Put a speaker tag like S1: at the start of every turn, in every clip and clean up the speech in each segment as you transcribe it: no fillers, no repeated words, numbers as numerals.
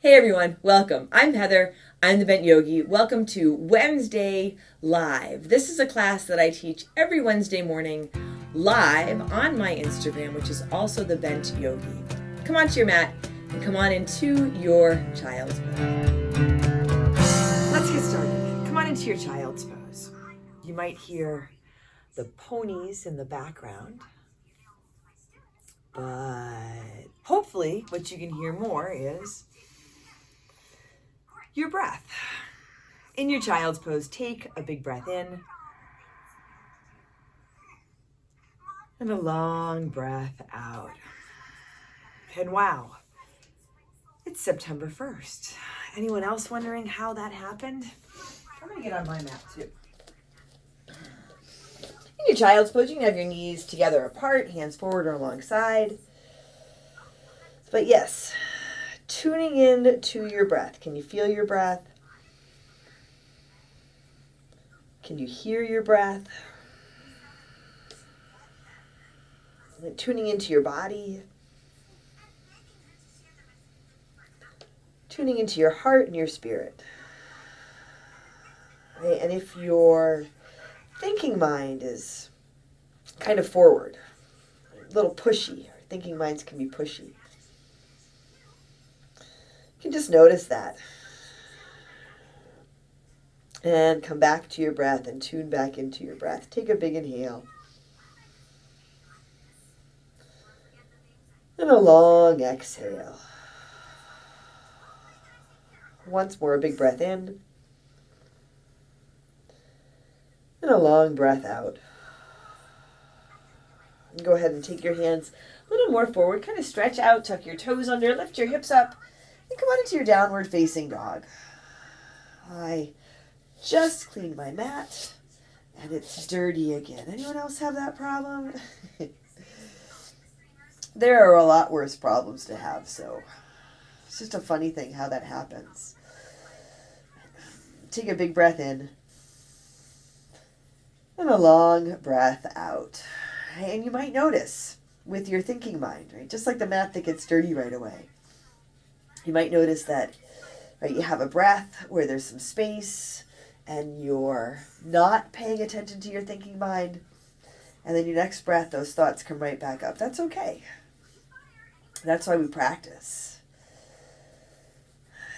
S1: Hey everyone, welcome. I'm Heather. I'm the Bent Yogi. Welcome to Wednesday Live. This is a class that I teach every Wednesday morning live on my Instagram, which is also the Bent Yogi. Come onto your mat and come on into your child's pose. Let's get started. Come on into your child's pose. You might hear the ponies in the background, but hopefully what you can hear more is your breath. In your child's pose, take a big breath in and a long breath out. And wow, it's September 1st. Anyone else wondering how that happened? I'm going to get on my mat too. In your child's pose, you can have your knees together apart, hands forward or alongside. But yes, tuning in to your breath. Can you feel your breath? Can you hear your breath? And then tuning into your body. Tuning into your heart and your spirit. Right? And if your thinking mind is kind of forward, a little pushy, or thinking minds can be pushy, you can just notice that. And come back to your breath and tune back into your breath. Take a big inhale. And a long exhale. Once more, a big breath in. And a long breath out. And go ahead and take your hands a little more forward. Kind of stretch out, tuck your toes under, lift your hips up, and come on into your downward facing dog. I just cleaned my mat, and it's dirty again. Anyone else have that problem? There are a lot worse problems to have, so it's just a funny thing how that happens. Take a big breath in, and a long breath out. And you might notice with your thinking mind, right, just like the mat that gets dirty right away, you might notice that, right, you have a breath where there's some space, and you're not paying attention to your thinking mind, and then your next breath, those thoughts come right back up. That's okay. That's why we practice.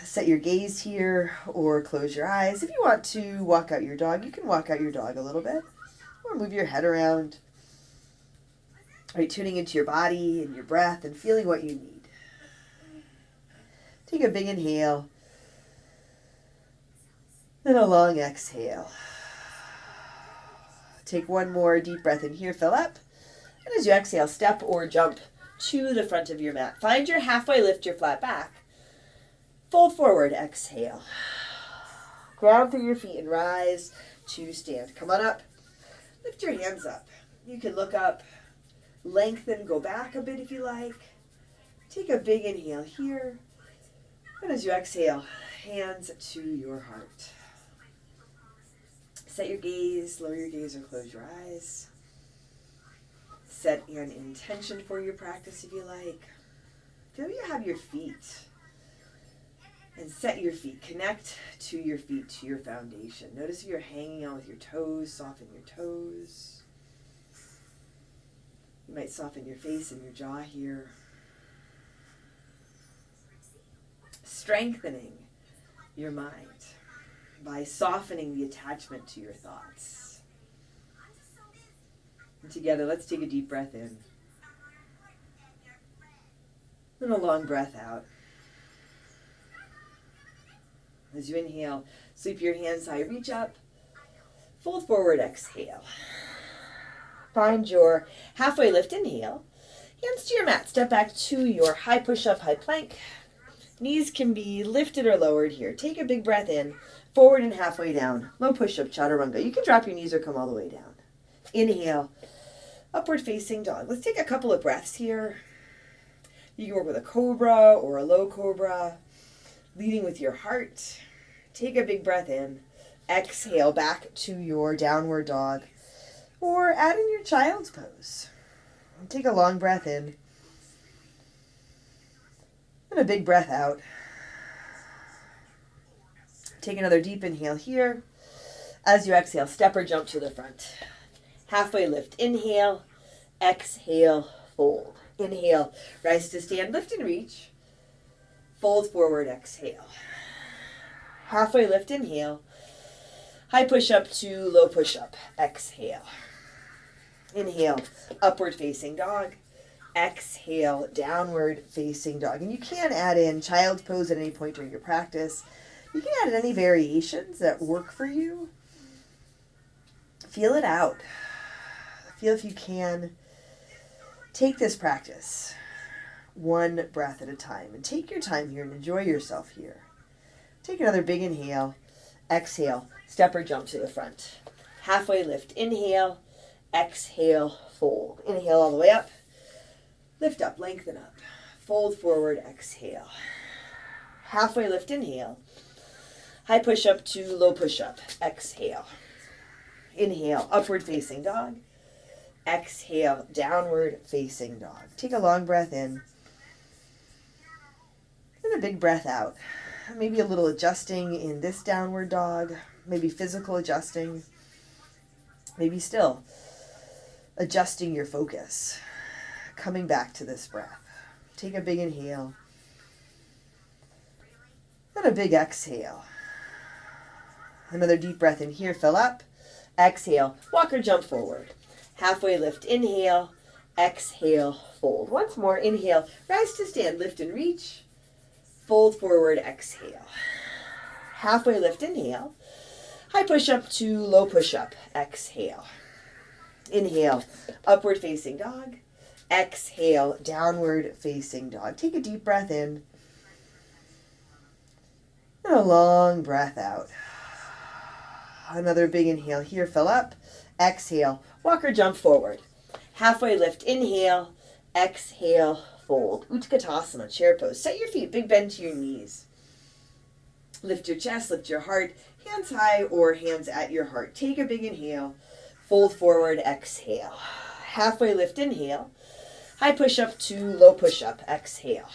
S1: Set your gaze here or close your eyes. If you want to walk out your dog, you can walk out your dog a little bit, or move your head around. Right, tuning into your body and your breath and feeling what you need. Take a big inhale. And a long exhale. Take one more deep breath in here, fill up. And as you exhale, step or jump to the front of your mat. Find your halfway lift, your flat back. Fold forward, exhale. Ground through your feet and rise to stand. Come on up. Lift your hands up. You can look up, lengthen, go back a bit if you like. Take a big inhale here. And as you exhale, hands to your heart. Set your gaze, lower your gaze or close your eyes. Set an intention for your practice if you like. Feel you have your feet. And set your feet. Connect to your feet, to your foundation. Notice if you're hanging out with your toes, soften your toes. You might soften your face and your jaw here. Strengthening your mind by softening the attachment to your thoughts. And together, let's take a deep breath in. And a long breath out. As you inhale, sweep your hands high, reach up, fold forward, exhale. Find your halfway lift, inhale. Hands to your mat, step back to your high push-up, high plank. Knees can be lifted or lowered here. Take a big breath in, forward and halfway down. Low push-up, chaturanga. You can drop your knees or come all the way down. Inhale, upward facing dog. Let's take a couple of breaths here. You can work with a cobra or a low cobra, leading with your heart. Take a big breath in. Exhale back to your downward dog, or add in your child's pose. Take a long breath in. And a big breath out. Take another deep inhale here. As you exhale, step or jump to the front. Halfway lift, inhale, exhale, fold. Inhale, rise to stand, lift and reach. Fold forward, exhale. Halfway lift, inhale. High push up to low push up, exhale. Inhale, upward facing dog. Exhale, downward facing dog. And you can add in child's pose at any point during your practice. You can add in any variations that work for you. Feel it out. Feel if you can. Take this practice one breath at a time. And take your time here and enjoy yourself here. Take another big inhale. Exhale, step or jump to the front. Halfway lift, inhale. Exhale, fold. Inhale all the way up. Lift up, lengthen up. Fold forward, exhale. Halfway lift, inhale. High push up to low push up, exhale. Inhale, upward facing dog. Exhale, downward facing dog. Take a long breath in. And a big breath out. Maybe a little adjusting in this downward dog. Maybe physical adjusting. Maybe still adjusting your focus. Coming back to this breath. Take a big inhale. And a big exhale. Another deep breath in here. Fill up. Exhale. Walk or jump forward. Halfway lift. Inhale. Exhale. Fold. Once more. Inhale. Rise to stand. Lift and reach. Fold forward. Exhale. Halfway lift. Inhale. High push up to low push up. Exhale. Inhale. Upward facing dog. Exhale. Downward facing dog. Take a deep breath in. And a long breath out. Another big inhale here. Fill up. Exhale. Walk or jump forward. Halfway lift. Inhale. Exhale. Fold. Utkatasana. Chair pose. Set your feet. Big bend to your knees. Lift your chest. Lift your heart. Hands high or hands at your heart. Take a big inhale. Fold forward. Exhale. Halfway lift. Inhale. High push up to low push up. Exhale.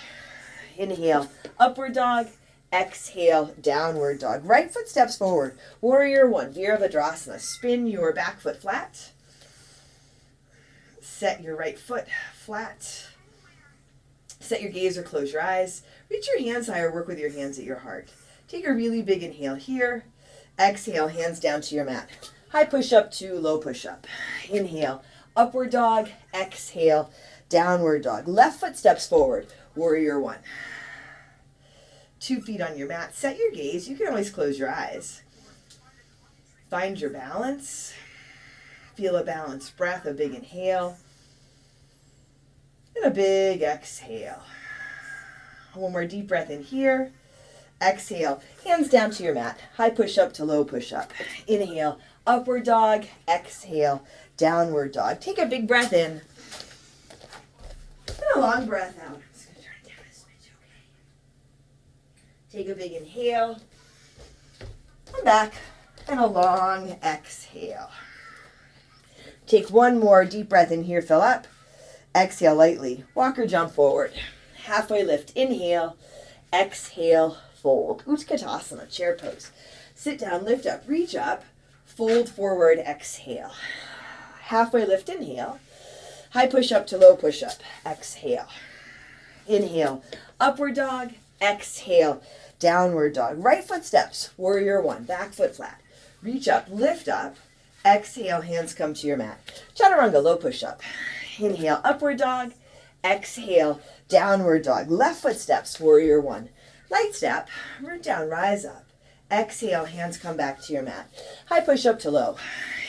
S1: Inhale. Upward dog. Exhale, downward dog. Right foot steps forward. Warrior one, Virabhadrasana. Spin your back foot flat. Set your right foot flat. Set your gaze or close your eyes. Reach your hands high or work with your hands at your heart. Take a really big inhale here. Exhale, hands down to your mat. High push up to low push up. Inhale, upward dog. Exhale, downward dog. Left foot steps forward. Warrior one. 2 feet on your mat. Set your gaze. You can always close your eyes. Find your balance. Feel a balanced breath. A big inhale. And a big exhale. One more deep breath in here. Exhale. Hands down to your mat. High push up to low push up. Inhale. Upward dog. Exhale. Downward dog. Take a big breath in. And a long breath out. Take a big inhale, come back, and a long exhale. Take one more deep breath in here, fill up. Exhale lightly, walk or jump forward. Halfway lift, inhale, exhale, fold. Utkatasana, chair pose. Sit down, lift up, reach up, fold forward, exhale. Halfway lift, inhale. High push up to low push up, exhale. Inhale, upward dog. Exhale, downward dog. Right foot steps, warrior one, back foot flat. Reach up, lift up. Exhale, hands come to your mat. Chaturanga, low push up. Inhale, upward dog. Exhale, downward dog. Left foot steps, warrior one. Light step, root down, rise up. Exhale, hands come back to your mat. High push up to low.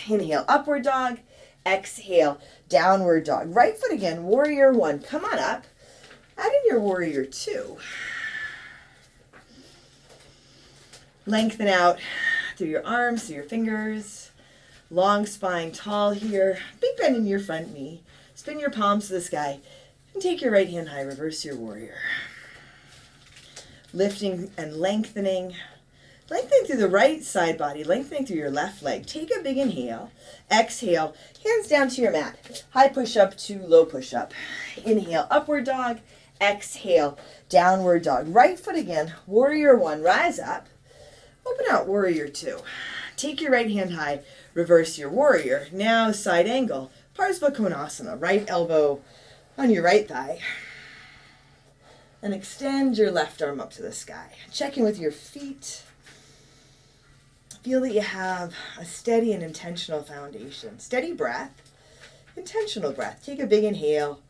S1: Inhale, upward dog. Exhale, downward dog. Right foot again, warrior one. Come on up. Add in your warrior two. Lengthen out through your arms, through your fingers. Long spine, tall here. Big bend in your front knee. Spin your palms to the sky. And take your right hand high. Reverse your warrior. Lifting and lengthening. Lengthening through the right side body. Lengthening through your left leg. Take a big inhale. Exhale. Hands down to your mat. High push up to low push up. Inhale, upward dog. Exhale, downward dog. Right foot again. Warrior one. Rise up. Open out warrior two. Take your right hand high, reverse your warrior. Now side angle, Trikonasana, right elbow on your right thigh. And extend your left arm up to the sky. Check in with your feet. Feel that you have a steady and intentional foundation. Steady breath, intentional breath. Take a big inhale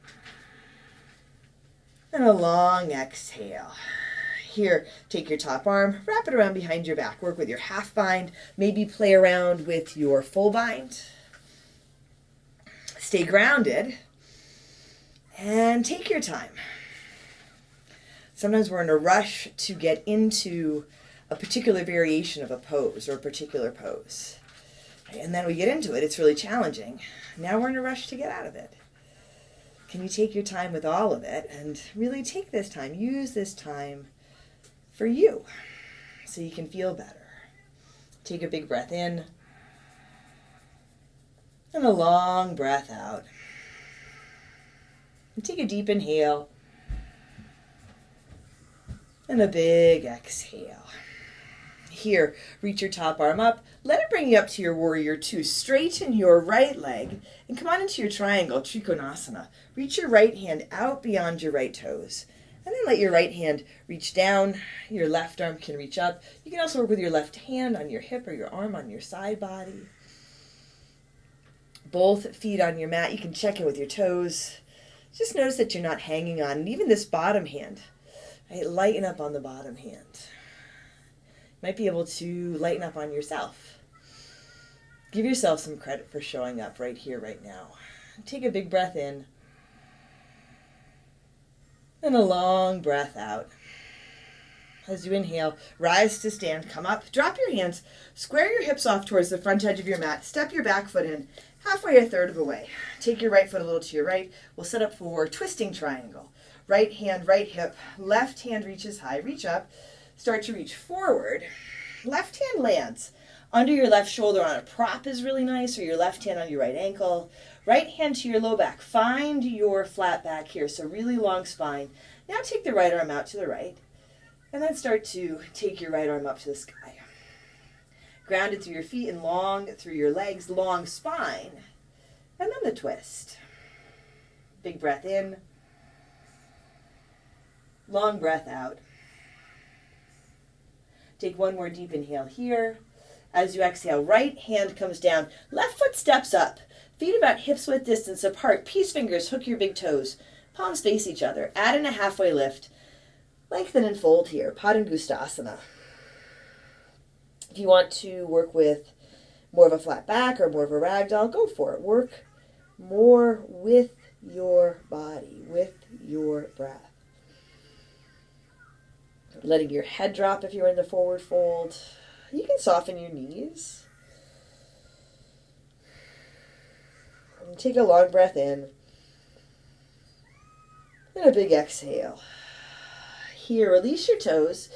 S1: and a long exhale. Here, take your top arm, wrap it around behind your back. Work with your half bind. Maybe play around with your full bind. Stay grounded and take your time. Sometimes we're in a rush to get into a particular variation of a pose or a particular pose. And then we get into it, it's really challenging. Now we're in a rush to get out of it. Can you take your time with all of it and really take this time, use this time for you so you can feel better. Take a big breath in and a long breath out. And take a deep inhale and a big exhale. Here, reach your top arm up. Let it bring you up to your warrior two. Straighten your right leg and come on into your triangle, Trikonasana. Reach your right hand out beyond your right toes. And then let your right hand reach down. Your left arm can reach up. You can also work with your left hand on your hip or your arm on your side body. Both feet on your mat. You can check in with your toes. Just notice that you're not hanging on. And even this bottom hand, right? Lighten up on the bottom hand. Might be able to lighten up on yourself. Give yourself some credit for showing up right here, right now. Take a big breath in and a long breath out. As you inhale, rise to stand, come up, drop your hands, square your hips off towards the front edge of your mat, step your back foot in, halfway, a third of the way. Take your right foot a little to your right. We'll set up for twisting triangle. Right hand, right hip, left hand reaches high, reach up. Start to reach forward. Left hand lands under your left shoulder on a prop is really nice, or your left hand on your right ankle. Right hand to your low back. Find your flat back here, so really long spine. Now take the right arm out to the right, and then start to take your right arm up to the sky. Grounded through your feet and long through your legs, long spine, and then the twist. Big breath in, long breath out. Take one more deep inhale here. As you exhale, right hand comes down. Left foot steps up. Feet about hips width distance apart. Peace fingers hook your big toes. Palms face each other. Add in a halfway lift. Lengthen and fold here. Padangusthasana. If you want to work with more of a flat back or more of a ragdoll, go for it. Work more with your body, with your breath. Letting your head drop if you're in the forward fold. You can soften your knees. And take a long breath in. And a big exhale. Here, release your toes.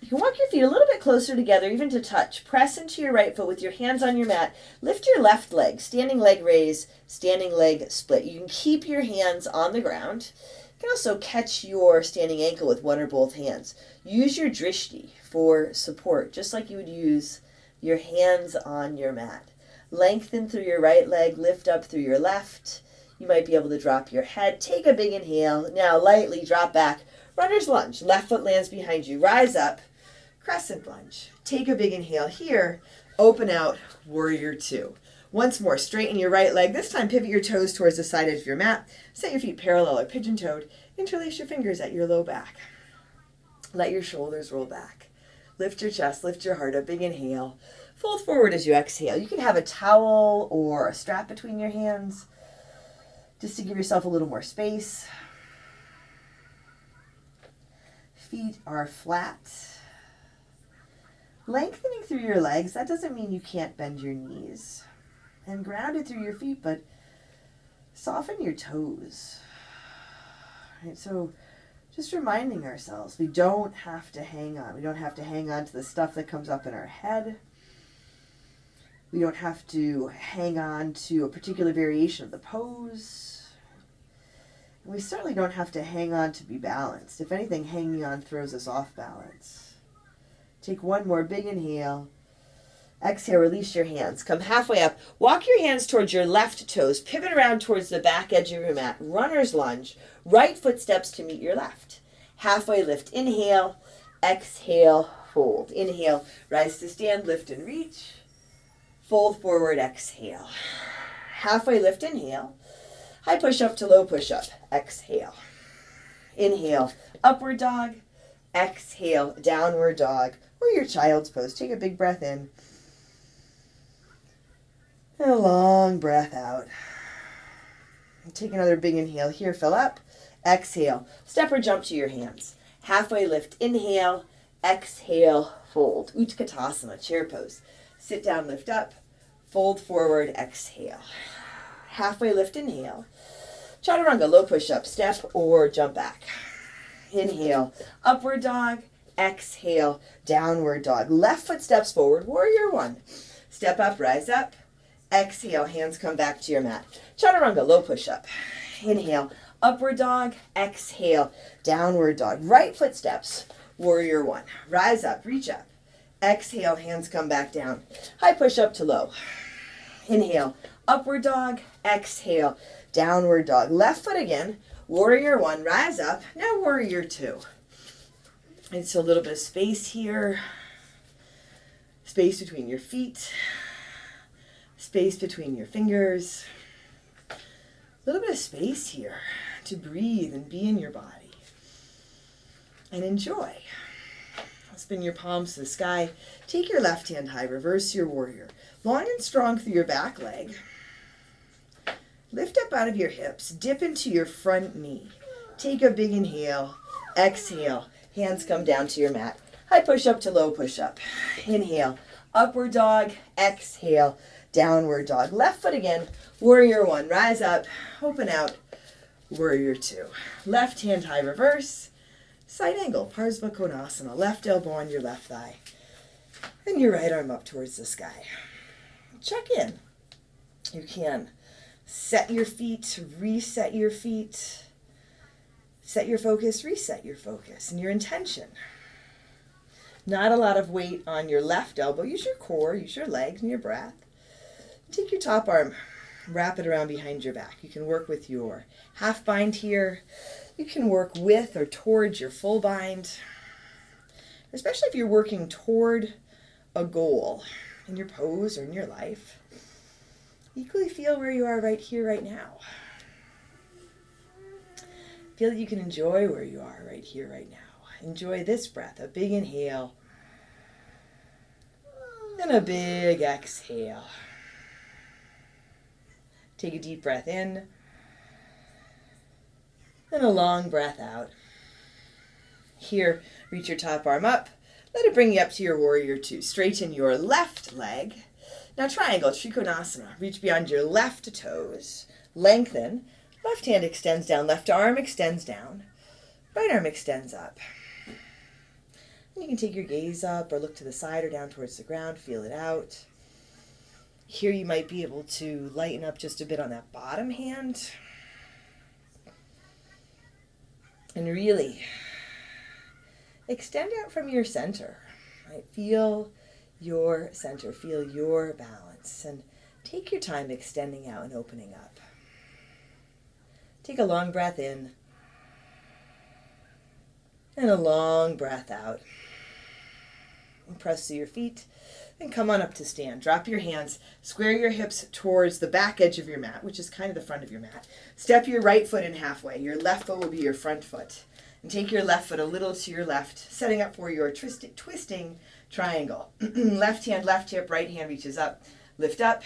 S1: You can walk your feet a little bit closer together, even to touch. Press into your right foot with your hands on your mat. Lift your left leg. Standing leg raise, standing leg split. You can keep your hands on the ground. You can also catch your standing ankle with one or both hands. Use your drishti for support, just like you would use your hands on your mat. Lengthen through your right leg, lift up through your left. You might be able to drop your head. Take a big inhale. Now lightly drop back. Runner's lunge. Left foot lands behind you. Rise up. Crescent lunge. Take a big inhale here. Open out. Warrior two. Once more, straighten your right leg. This time, pivot your toes towards the side edge of your mat. Set your feet parallel or pigeon-toed. Interlace your fingers at your low back. Let your shoulders roll back. Lift your chest, lift your heart. A big inhale. Fold forward as you exhale. You can have a towel or a strap between your hands just to give yourself a little more space. Feet are flat. Lengthening through your legs. That doesn't mean you can't bend your knees. And grounded through your feet, but soften your toes. Right, so just reminding ourselves, we don't have to hang on. We don't have to hang on to the stuff that comes up in our head. We don't have to hang on to a particular variation of the pose. And we certainly don't have to hang on to be balanced. If anything, hanging on throws us off balance. Take one more big inhale. Exhale, release your hands. Come halfway up. Walk your hands towards your left toes. Pivot around towards the back edge of your mat. Runner's lunge. Right foot steps to meet your left. Halfway lift. Inhale. Exhale. Fold. Inhale. Rise to stand. Lift and reach. Fold forward. Exhale. Halfway lift. Inhale. High push up to low push up. Exhale. Inhale. Upward dog. Exhale. Downward dog. Or your child's pose. Take a big breath in. And a long breath out. Take another big inhale here. Fill up. Exhale. Step or jump to your hands. Halfway lift. Inhale. Exhale. Fold. Utkatasana. Chair pose. Sit down. Lift up. Fold forward. Exhale. Halfway lift. Inhale. Chaturanga. Low push up. Step or jump back. Inhale. Upward dog. Exhale. Downward dog. Left foot steps forward. Warrior one. Step up. Rise up. Exhale, hands come back to your mat. Chaturanga, low push-up. Inhale, upward dog. Exhale, downward dog. Right foot steps, warrior one. Rise up, reach up. Exhale, hands come back down. High push-up to low. Inhale, upward dog. Exhale, downward dog. Left foot again, warrior one. Rise up. Now warrior two. It's a little bit of space here. Space between your feet. Space between your fingers. A little bit of space here to breathe and be in your body. And enjoy. Spin your palms to the sky. Take your left hand high. Reverse your warrior. Long and strong through your back leg. Lift up out of your hips. Dip into your front knee. Take a big inhale. Exhale. Hands come down to your mat. High push up to low push up. Inhale. Upward dog. Exhale. Downward dog. Left foot again. Warrior one. Rise up. Open out. Warrior two. Left hand high. Reverse. Side angle. Parsvakonasana. Left elbow on your left thigh. And your right arm up towards the sky. Check in. You can set your feet. Reset your feet. Set your focus. Reset your focus. And your intention. Not a lot of weight on your left elbow. Use your core. Use your legs and your breath. Take your top arm, wrap it around behind your back. You can work with your half bind here. You can work with or towards your full bind, especially if you're working toward a goal in your pose or in your life. Equally feel where you are right here, right now. Feel that you can enjoy where you are right here, right now. Enjoy this breath, a big inhale and a big exhale. Take a deep breath in and a long breath out. Here, reach your top arm up. Let it bring you up to your warrior two. Straighten your left leg. Now triangle, Trikonasana. Reach beyond your left toes. Lengthen. Left hand extends down. Left arm extends down. Right arm extends up. And you can take your gaze up or look to the side or down towards the ground. Feel it out. Here you might be able to lighten up just a bit on that bottom hand. And really extend out from your center. Right? Feel your center. Feel your balance. And take your time extending out and opening up. Take a long breath in. And a long breath out. And press to your feet. And come on up to stand. Drop your hands. Square your hips towards the back edge of your mat, which is kind of the front of your mat. Step your right foot in halfway. Your left foot will be your front foot. And take your left foot a little to your left, setting up for your twisting triangle. Left hand, left hip, right hand reaches up. Lift up.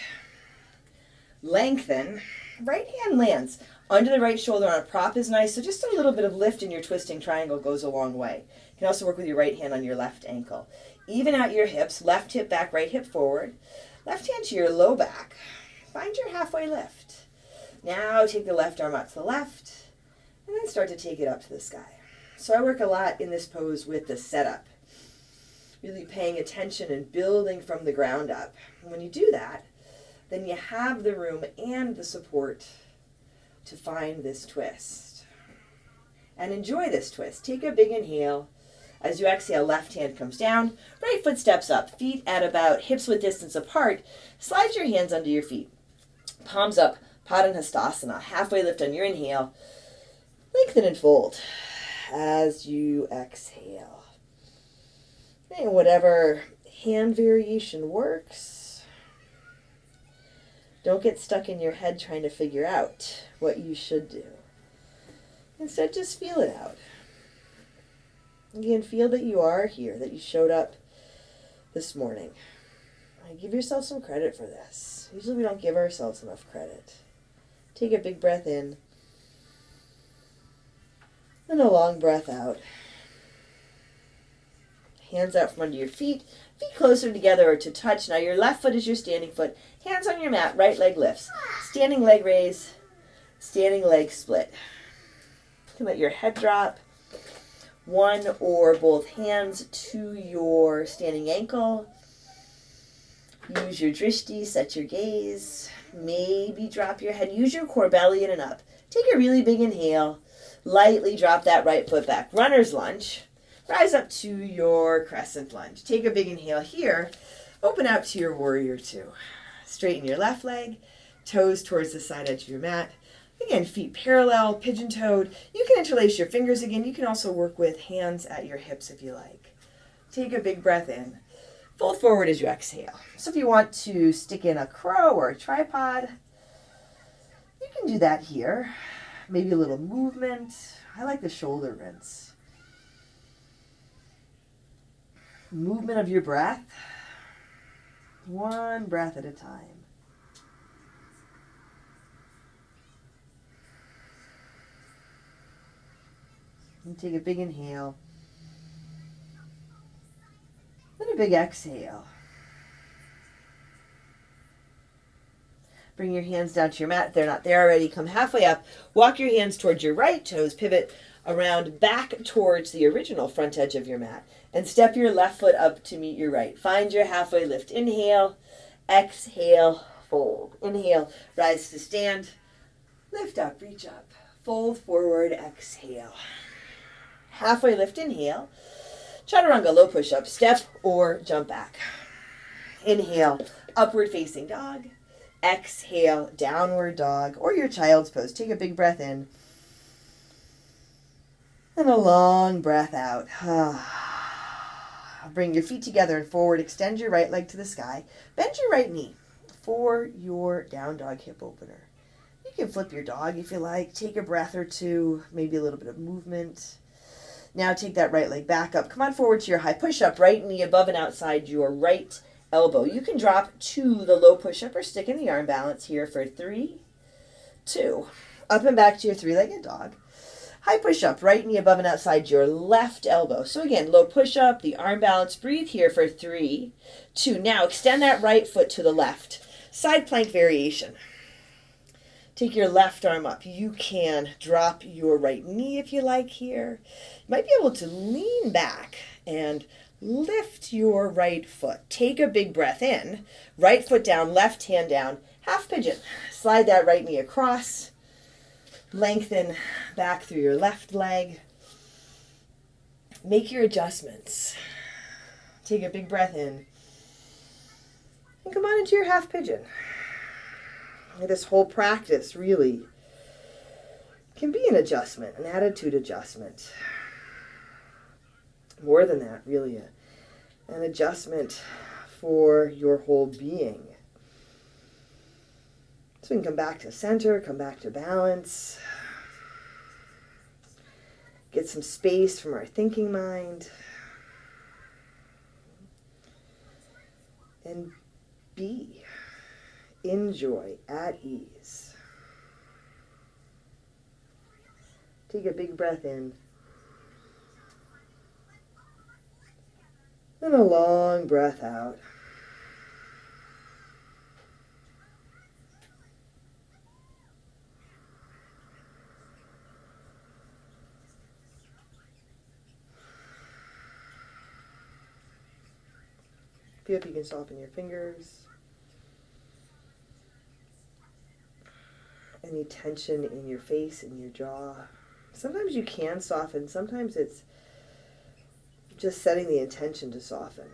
S1: Lengthen. Right hand lands under the right shoulder on a prop is nice. So just a little bit of lift in your twisting triangle goes a long way. You can also work with your right hand on your left ankle. Even out your hips, left hip back, right hip forward. Left hand to your low back. Find your halfway lift. Now take the left arm out to the left, and then start to take it up to the sky. So I work a lot in this pose with the setup. Really paying attention and building from the ground up. And when you do that, then you have the room and the support to find this twist. And enjoy this twist. Take a big inhale. As you exhale, left hand comes down, right foot steps up, feet at about hips width distance apart. Slide your hands under your feet. Palms up, Padangusthasana. Halfway lift on your inhale. Lengthen and fold as you exhale. And whatever hand variation works. Don't get stuck in your head trying to figure out what you should do. Instead, just feel it out. Again, feel that you are here, that you showed up this morning. Give yourself some credit for this. Usually we don't give ourselves enough credit. Take a big breath in. And a long breath out. Hands out from under your feet. Feet closer together or to touch. Now your left foot is your standing foot. Hands on your mat. Right leg lifts. Standing leg raise. Standing leg split. You can let your head drop. One or both hands to your standing ankle. Use your drishti, set your gaze. Maybe drop your head. Use your core, belly in and up. Take a really big inhale. Lightly drop that right foot back. Runner's lunge. Rise up to your crescent lunge. Take a big inhale here. Open out to your warrior two. Straighten your left leg. Toes towards the side edge of your mat. Again, feet parallel, pigeon-toed. You can interlace your fingers again. You can also work with hands at your hips if you like. Take a big breath in. Fold forward as you exhale. So if you want to stick in a crow or a tripod, you can do that here. Maybe a little movement. I like the shoulder rinse. Movement of your breath. One breath at a time. And take a big inhale. Then a big exhale. Bring your hands down to your mat. If they're not there already, come halfway up. Walk your hands towards your right toes. Pivot around back towards the original front edge of your mat. And step your left foot up to meet your right. Find your halfway lift. Inhale. Exhale. Fold. Inhale. Rise to stand. Lift up. Reach up. Fold forward. Exhale. Halfway lift. Inhale. Chaturanga, low push-up. Step or jump back. Inhale. Upward facing dog. Exhale, downward dog, or your child's pose. Take a big breath in. And a long breath out. Bring your feet together and forward. Extend your right leg to the sky. Bend your right knee for your down dog hip opener. You can flip your dog if you like. Take a breath or two, maybe a little bit of movement. Now take that right leg back up. Come on forward to your high push-up. Right knee above and outside your right elbow. You can drop to the low push-up or stick in the arm balance here for 3, 2. Up and back to your three-legged dog. High push-up, right knee above and outside your left elbow. So again, low push-up, the arm balance. Breathe here for 3, 2. Now extend that right foot to the left. Side plank variation. Take your left arm up. You can drop your right knee if you like here. You might be able to lean back and lift your right foot. Take a big breath in. Right foot down, left hand down. Half pigeon. Slide that right knee across. Lengthen back through your left leg. Make your adjustments. Take a big breath in. And come on into your half pigeon. This whole practice really can be an adjustment, an attitude adjustment. More than that, really, an adjustment for your whole being. So we can come back to center, come back to balance. Get some space from our thinking mind. And be. Enjoy, at ease. Take a big breath in. And a long breath out. Feel if you can soften your fingers. Any tension in your face, in your jaw. Sometimes you can soften. Sometimes it's Just setting the intention to soften.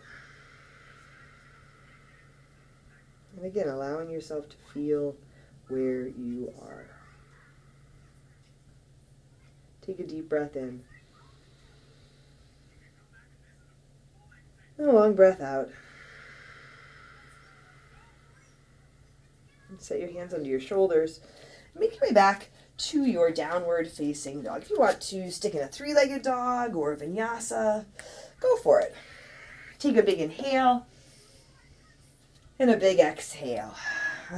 S1: And again, allowing yourself to feel where you are. Take a deep breath in. And a long breath out. And set your hands under your shoulders. Make your way back to your downward facing dog. If you want to stick in a three-legged dog or a vinyasa, go for it. Take a big inhale and a big exhale.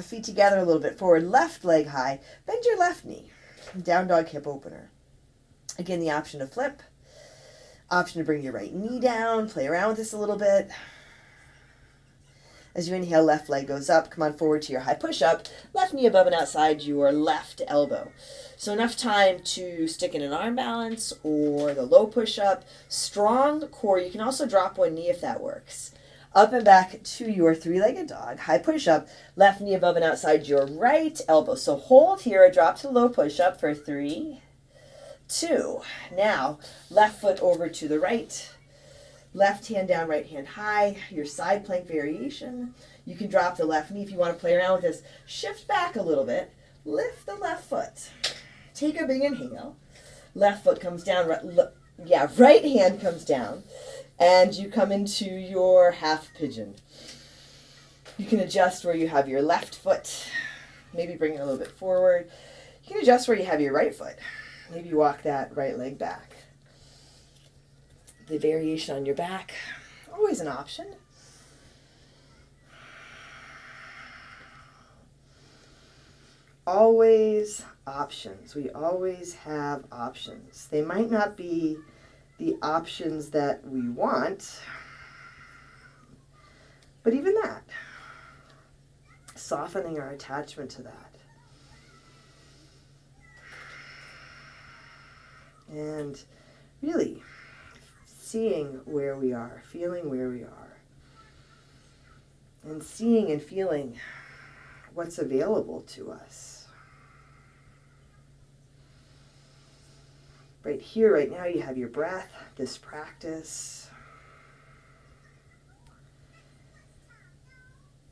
S1: Feet together a little bit forward, left leg high. Bend your left knee. Down dog hip opener. Again, the option to flip. Option to bring your right knee down. Play around with this a little bit. As you inhale, left leg goes up. Come on forward to your high push-up. Left knee above and outside your left elbow. So enough time to stick in an arm balance or the low push-up. Strong core. You can also drop one knee if that works. Up and back to your three-legged dog. High push-up. Left knee above and outside your right elbow. So hold here. A drop to low push-up for 3, 2. Now, left foot over to the right. Left hand down, right hand high, your side plank variation. You can drop the left knee if you want to play around with this. Shift back a little bit. Lift the left foot. Take a big inhale. Left foot comes down. Right hand comes down. And you come into your half pigeon. You can adjust where you have your left foot. Maybe bring it a little bit forward. You can adjust where you have your right foot. Maybe walk that right leg back. The variation on your back, always an option. Always options. We always have options. They might not be the options that we want, but even that, softening our attachment to that. And really seeing where we are, feeling where we are, and seeing and feeling what's available to us. Right here, right now, you have your breath, this practice,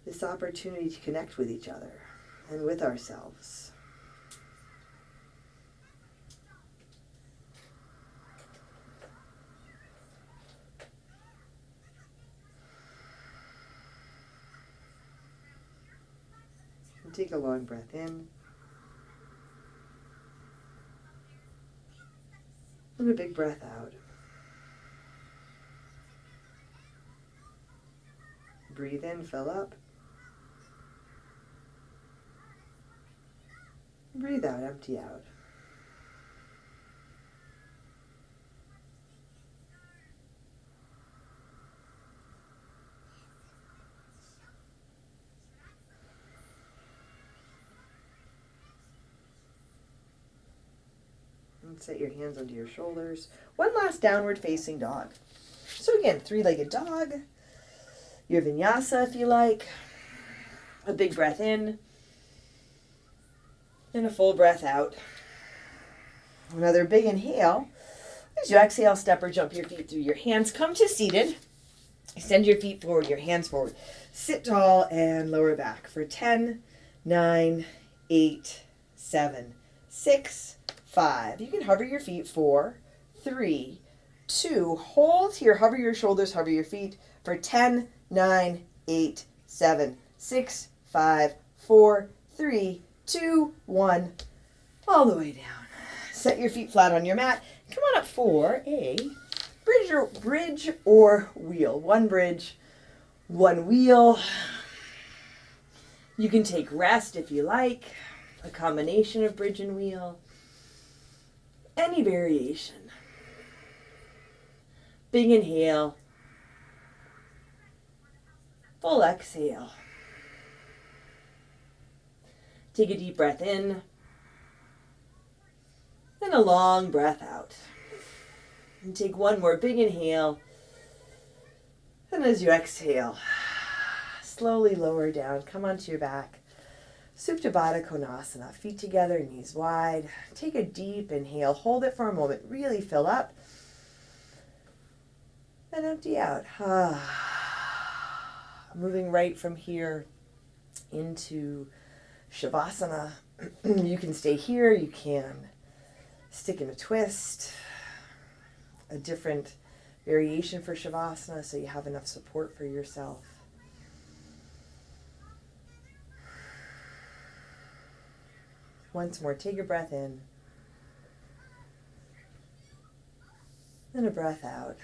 S1: this opportunity to connect with each other and with ourselves. Take a long breath in. And a big breath out. Breathe in, fill up. Breathe out, empty out. And set your hands under your shoulders. One last downward facing dog. So again, three-legged dog. Your vinyasa if you like. A big breath in. And a full breath out. Another big inhale. As you exhale, step or jump your feet through your hands. Come to seated. Extend your feet forward, your hands forward. Sit tall and lower back for 10, 9, 8, 7, 6, 5. You can hover your feet. 4, 3, 2. Hold here. Hover your shoulders, hover your feet for 10, 9, 8, 7, 6, 5, 4, 3, 2, 1. All the way down. Set your feet flat on your mat. Come on up for a bridge or wheel. One bridge, one wheel. You can take rest if you like. A combination of bridge and wheel. Any variation. Big inhale. Full exhale. Take a deep breath in. And a long breath out. And take one more big inhale. And as you exhale, slowly lower down. Come onto your back. Supta Baddha Konasana. Feet together, knees wide. Take a deep inhale. Hold it for a moment. Really fill up. And empty out. Moving right from here into Shavasana. You can stay here. You can stick in a twist. A different variation for Shavasana so you have enough support for yourself. Once more, take a breath in. And a breath out.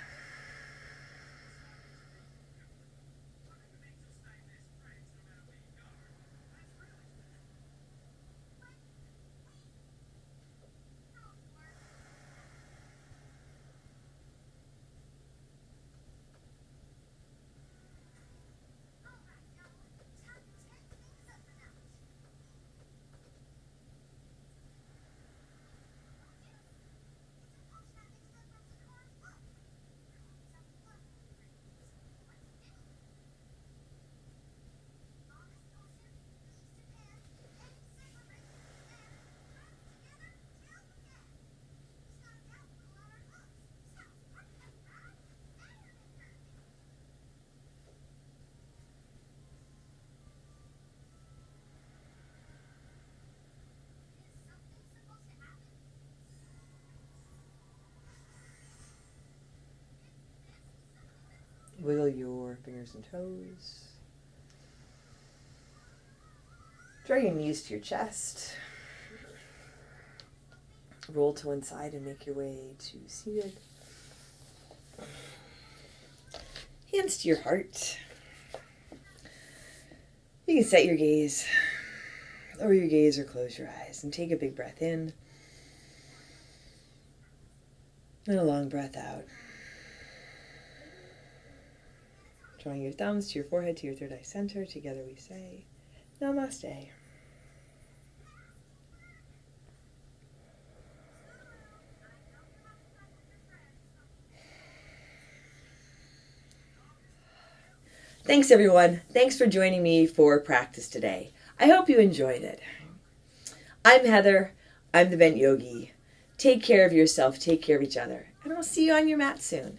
S1: Wiggle your fingers and toes. Draw your knees to your chest. Roll to one side and make your way to seated. Hands to your heart. You can set your gaze, lower your gaze or close your eyes, and take a big breath in and a long breath out. Drawing your thumbs to your forehead, to your third eye center. Together we say, Namaste. Thanks, everyone. Thanks for joining me for practice today. I hope you enjoyed it. I'm Heather. I'm the Bent Yogi. Take care of yourself. Take care of each other. And I'll see you on your mat soon.